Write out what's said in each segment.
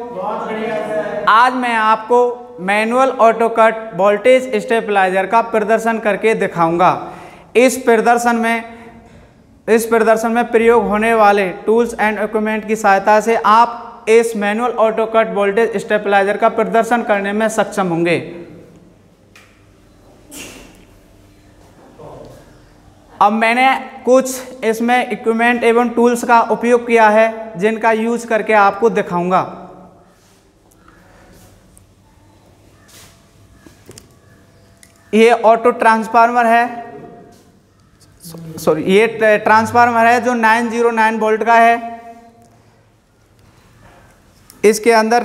आज मैं आपको manual auto cut voltage stabiliser का प्रदर्शन करके दिखाऊंगा। इस प्रदर्शन में प्रयोग होने वाले टूल्स एंड इक्विपमेंट की सहायता से आप इस manual auto cut voltage stabiliser का प्रदर्शन करने में सक्षम होंगे। अब मैंने कुछ इसमें इक्विपमेंट एवं टूल्स का उपयोग किया है जिनका यूज करके आपको दिखाऊंगा। ये ऑटो ट्रांसफार्मर है, ये ट्रांसफार्मर है जो 909 वोल्ट का है। इसके अंदर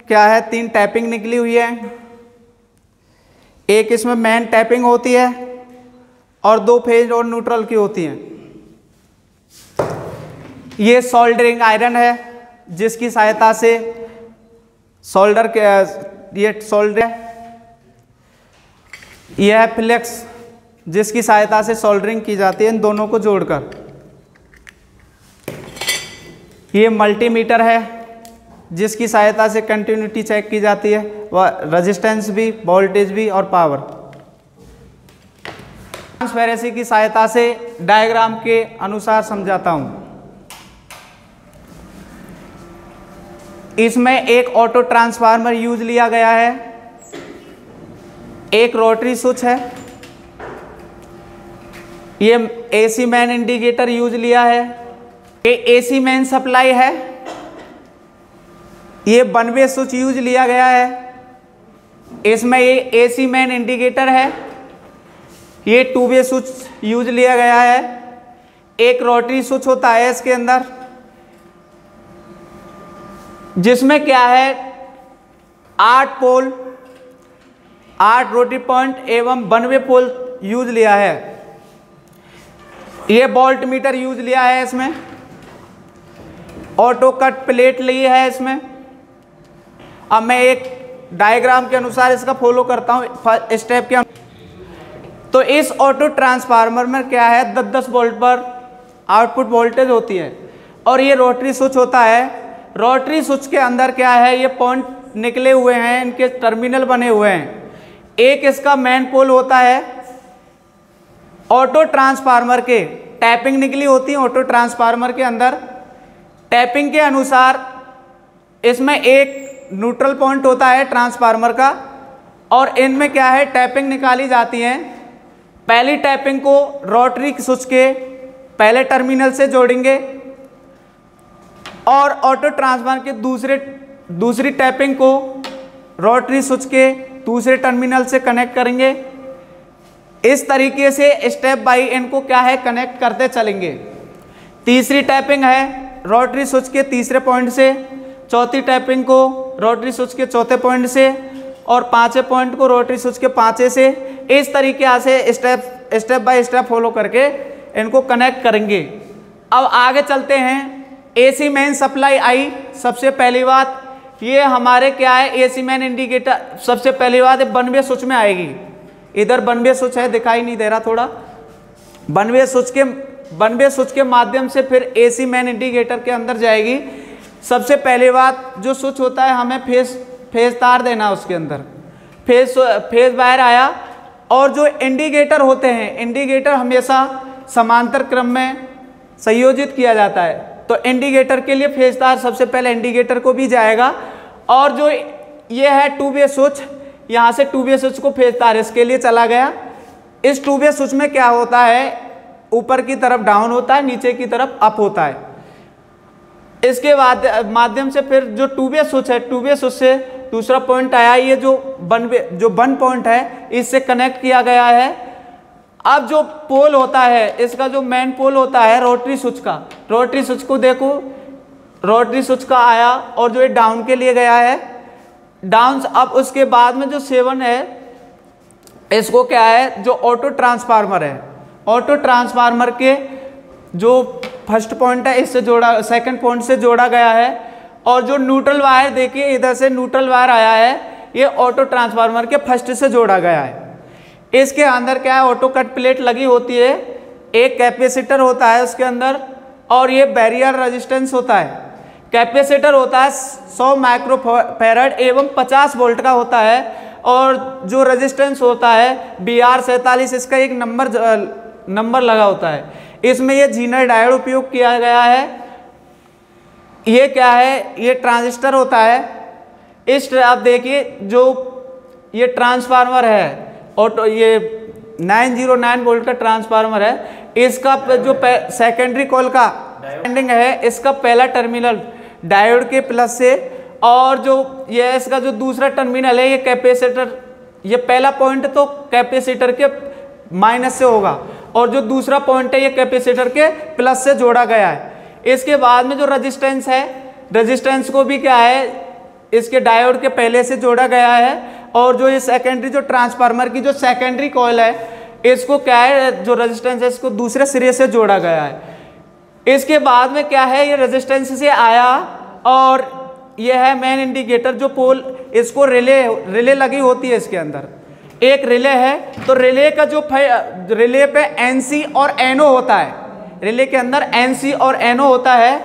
क्या है, 3 टैपिंग निकली हुई है। एक इसमें मेन टैपिंग होती है और 2 फेज और न्यूट्रल की होती हैं। ये सोल्डरिंग आयरन है जिसकी सहायता से ये सोल्डर है। यह है फ्लेक्स जिसकी सहायता से सोल्डरिंग की जाती है इन दोनों को जोड़कर। ये मल्टीमीटर है जिसकी सहायता से कंटिन्यूटी चेक की जाती है, वह रेजिस्टेंस भी, वोल्टेज भी और पावर। ट्रांसपेरेंसी की सहायता से डायग्राम के अनुसार समझाता हूं। इसमें एक ऑटो ट्रांसफार्मर यूज लिया गया है, एक रोटरी स्विच है, ये एसी मैन इंडिकेटर यूज लिया है, ये एसी मैन सप्लाई है, ये 1 वे स्विच यूज लिया गया है। इसमें ये एसी मैन इंडिकेटर है, ये 2 वे स्विच यूज लिया गया है। एक रोटरी स्विच होता है इसके अंदर जिसमें क्या है 8 पोल, 8 रोटरी पॉइंट एवं 1 वे पोल यूज लिया है। ये वोल्ट मीटर यूज लिया है। इसमें ऑटो कट प्लेट ली है इसमें। अब मैं एक डायग्राम के अनुसार इसका फॉलो करता हूं स्टेप के। तो इस ऑटो ट्रांसफार्मर में क्या है, 10-10 वोल्ट पर आउटपुट वोल्टेज होती है और ये रोटरी स्विच होता है। रोटरी स्विच के अंदर क्या है, ये पॉइंट निकले हुए हैं, इनके टर्मिनल बने हुए हैं। एक इसका मेन पोल होता है। ऑटो ट्रांसफार्मर के टैपिंग निकली होती है ऑटो ट्रांसफार्मर के अंदर। टैपिंग के अनुसार इसमें एक न्यूट्रल पॉइंट होता है ट्रांसफार्मर का और इनमें क्या है टैपिंग निकाली जाती है। पहली टैपिंग को रोटरी स्विच के पहले टर्मिनल से जोड़ेंगे और ऑटो ट्रांसफार्मर के दूसरी टैपिंग को रोटरी स्विच के दूसरे टर्मिनल से कनेक्ट करेंगे। इस तरीके से स्टेप बाय इनको क्या है कनेक्ट करते चलेंगे। तीसरी टैपिंग है रोटरी स्विच के तीसरे पॉइंट से, चौथी टैपिंग को रोटरी स्विच के चौथे पॉइंट से और 5वें पॉइंट को रोटरी स्विच के 5वें से। इस तरीके से स्टेप बाय स्टेप फॉलो करके इनको कनेक्ट करेंगे। अब आगे चलते हैं। AC man supply I. सबसे पहली बात ये हमारे क्या है, एसी मैन इंडिकेटर सबसे पहली बात 1 वे स्विच में आएगी। इधर 1 वे स्विच है, दिखाई नहीं दे रहा थोड़ा। 1 वे स्विच के माध्यम से फिर एसी मैन इंडिकेटर के अंदर जाएगी। सबसे पहली बात जो स्विच होता है हमें फेज तार देना, उसके अंदर फेज वायर आया। और जो इंडिकेटर होते हैं, इंडिकेटर हमेशा समांतर क्रम में संयोजित किया जाता है। तो इंडिकेटर के लिए फेज तार सबसे पहले इंडिकेटर को भी जाएगा। और जो ये है 2 वे स्विच, यहाँ से 2 वे स्विच को फेज तार इसके लिए चला गया। इस 2 वे स्विच में क्या होता है, ऊपर की तरफ डाउन होता है, नीचे की तरफ अप होता है। इसके बाद माध्यम से फिर जो 2 वे स्विच है, 2 वे स्विच से दूसरा पॉइंट आया, ये जो 1 पॉइंट है इससे कनेक्ट किया गया है। अब जो पोल होता है, इसका जो मेन पोल होता है रोटरी स्विच का, रोटरी स्विच को देखो, रोटरी स्विच का आया और जो ये डाउन के लिए गया है डाउन। अब उसके बाद में जो 7 है इसको क्या है, जो ऑटो ट्रांसफार्मर है, ऑटो ट्रांसफार्मर के जो फर्स्ट पॉइंट है इससे जोड़ा, सेकंड पॉइंट से जोड़ा गया है। और जो न्यूट्रल वायर देखिए, इधर से न्यूट्रल वायर आया है, ये ऑटो ट्रांसफार्मर के फर्स्ट से जोड़ा गया है। इसके अंदर क्या है, ऑटो कट प्लेट लगी होती है, एक कैपेसिटर होता है उसके अंदर और ये बैरियर रेजिस्टेंस होता है। कैपेसिटर होता है 100 माइक्रोफैरड एवं 50 वोल्ट का होता है। और जो रेजिस्टेंस होता है BR47, इसका एक नंबर लगा होता है। इसमें ये जीनर डायोड उपयोग किया गया है। ये क्या है, ये ट्रांजिस्टर होता है। इस आप देखिए जो ये ट्रांसफार्मर है और ये 909 वोल्ट का ट्रांसफार्मर है। इसका जो सेकेंडरी कॉल का एंडिंग है, इसका पहला टर्मिनल डायोड के प्लस से, और जो ये इसका जो दूसरा टर्मिनल है ये कैपेसिटर, ये पहला पॉइंट तो कैपेसिटर के माइनस से होगा और जो दूसरा पॉइंट है ये कैपेसिटर के प्लस से जोड़ा गया है। इसके बाद में जो रेजिस्टेंस है, रेजिस्टेंस को भी क्या है इसके डायोड के पहले से जोड़ा गया है। और जो ये सेकेंडरी जो ट्रांसफार्मर की जो सेकेंडरी कॉइल है, इसको क्या है जो रेजिस्टेंस है इसको दूसरे सिरे से जोड़ा गया है। इसके बाद में क्या है, ये रेजिस्टेंस से आया और ये है मेन इंडिकेटर जो पोल, इसको रिले लगी होती है। इसके अंदर एक रिले है, तो रिले का जो रिले पे NC और NO होता है, रिले के अंदर NC और NO होता है।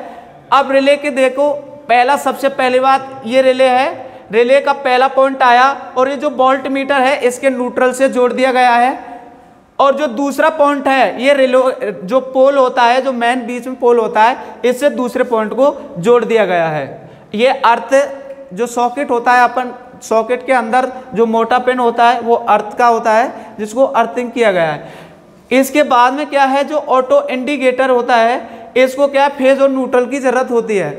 अब रिले के देखो, पहला सबसे पहली बात ये रिले है, रिले का पहला पॉइंट आया और ये जो वोल्ट मीटर है इसके न्यूट्रल से जोड़ दिया गया है। और जो दूसरा पॉइंट है ये रिले जो पोल होता है, जो मेन बीच में पोल होता है, इससे दूसरे पॉइंट को जोड़ दिया गया है। ये अर्थ जो सॉकेट होता है, अपन सॉकेट के अंदर जो मोटा पिन होता है वो अर्थ का होता है, जिसको अर्थिंग किया गया है। इसके बाद में क्या है, जो ऑटो इंडिकेटर होता है, इसको क्या है फेज और न्यूट्रल की जरूरत होती है।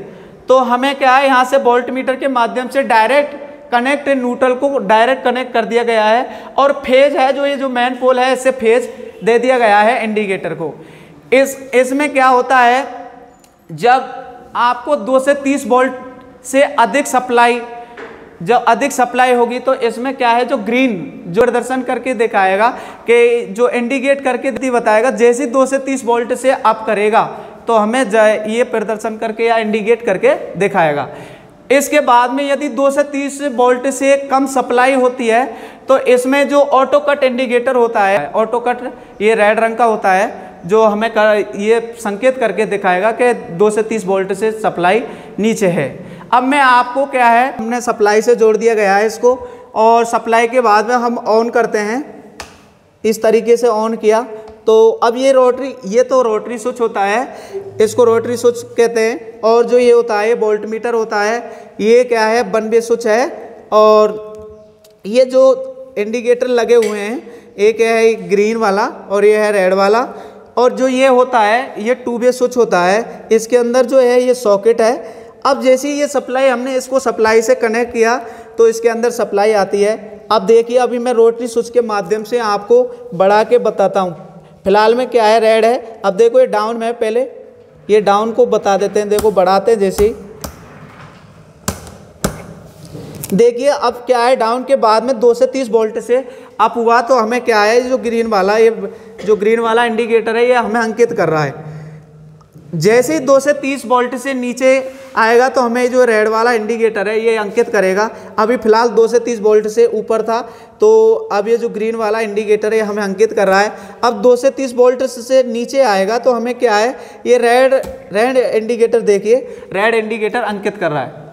तो हमें क्या है यहाँ से वोल्ट मीटर के माध्यम से डायरेक्ट कनेक्ट, न्यूट्रल को डायरेक्ट कनेक्ट कर दिया गया है। और फेज है जो ये जो मेन पोल है, इससे फेज दे दिया गया है इंडिकेटर को। इसमें क्या होता है, जब आपको 2 से 30 वोल्ट से अधिक सप्लाई, जब अधिक सप्लाई होगी तो इसमें क्या है जो ग्रीन जो प्रदर्शन करके दिखाएगा कि जो इंडिकेट करके बताएगा, जैसे 2 से 30 वोल्ट से अप करेगा तो हमें ये प्रदर्शन करके या इंडिकेट करके दिखाएगा। इसके बाद में यदि 2 से 30 वोल्ट से कम सप्लाई होती है तो इसमें जो ऑटो कट इंडिकेटर होता है, ऑटो कट ये रेड रंग का होता है, जो हमें ये संकेत करके दिखाएगा कि 2 से 30 वोल्ट से सप्लाई नीचे है। अब मैं आपको क्या है, हमने सप्लाई से जोड़ दिया गया है इसको, और सप्लाई के बाद में हम ऑन करते हैं, इस तरीके से ऑन किया तो अब ये रोटरी, ये तो रोटरी स्विच होता है, इसको रोटरी स्विच कहते हैं। और जो ये होता है वोल्ट मीटर होता है, ये क्या है 1 वे स्विच है। और ये जो इंडिकेटर लगे हुए हैं, एक है ग्रीन वाला और ये है रेड वाला। और जो ये होता है ये 2 वे स्विच होता है, इसके अंदर जो है ये सॉकेट है। अब जैसे ये सप्लाई, हमने इसको सप्लाई से कनेक्ट किया तो इसके अंदर सप्लाई आती है। अब देखिए, अभी मैं रोटरी स्विच के माध्यम से आपको बढ़ा के बताता हूँ। फिलहाल में क्या है, रेड है। अब देखो ये डाउन में, पहले ये डाउन को बता देते हैं, देखो बढ़ाते हैं जैसे ही, देखिए अब क्या है, डाउन के बाद में 2 से 30 वोल्ट से अप हुआ तो हमें क्या है, जो ग्रीन वाला, ये जो ग्रीन वाला इंडिकेटर है ये हमें अंकित कर रहा है। जैसे ही 2 से 30 वोल्ट से नीचे आएगा तो हमें जो रेड वाला इंडिकेटर है ये अंकित करेगा। अभी फिलहाल 2 से 30 वोल्ट से ऊपर था, तो अब ये जो ग्रीन वाला इंडिकेटर है हमें अंकित कर रहा है। अब 2 से 30 वोल्ट से नीचे आएगा तो हमें क्या है, ये रेड इंडिकेटर, देखिए रेड इंडिकेटर अंकित कर रहा है।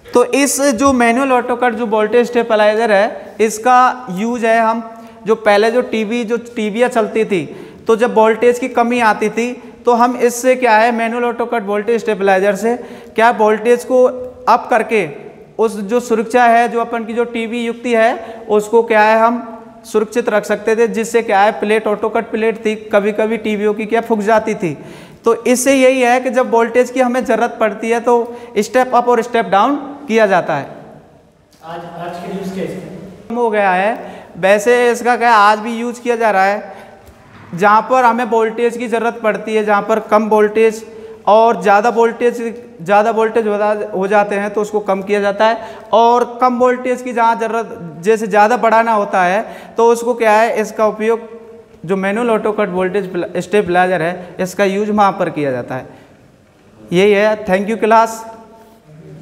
तो इस जो मैनुअल ऑटो कट जो वोल्टेज स्टेबलाइजर है, इसका यूज है, हम जो पहले जो टीवियाँ चलती थी तो जब वोल्टेज की कमी आती थी तो हम इससे क्या है, manual auto cut voltage stabiliser से क्या वोल्टेज को अप करके उस जो सुरक्षा है, जो अपन की जो टीवी युक्ति है, उसको क्या है हम सुरक्षित रख सकते थे। जिससे क्या है, प्लेट ऑटो कट प्लेट थी, कभी कभी टीवियों की क्या फूक जाती थी। तो इससे यही है कि जब वोल्टेज की हमें ज़रूरत पड़ती है तो स्टेप अप और स्टेप डाउन किया जाता है। आज के यूज केस हो गया है, वैसे इसका क्या आज भी यूज किया जा रहा है। जहाँ पर हमें वोल्टेज की ज़रूरत पड़ती है, जहाँ पर कम वोल्टेज और ज़्यादा वोल्टेज हो जाते हैं तो उसको कम किया जाता है। और कम वोल्टेज की जहाँ ज़रूरत, जैसे ज़्यादा बढ़ाना होता है तो उसको क्या है, इसका उपयोग जो manual auto cut voltage stabiliser है, इसका यूज वहाँ पर किया जाता है। यही है। Thank you class.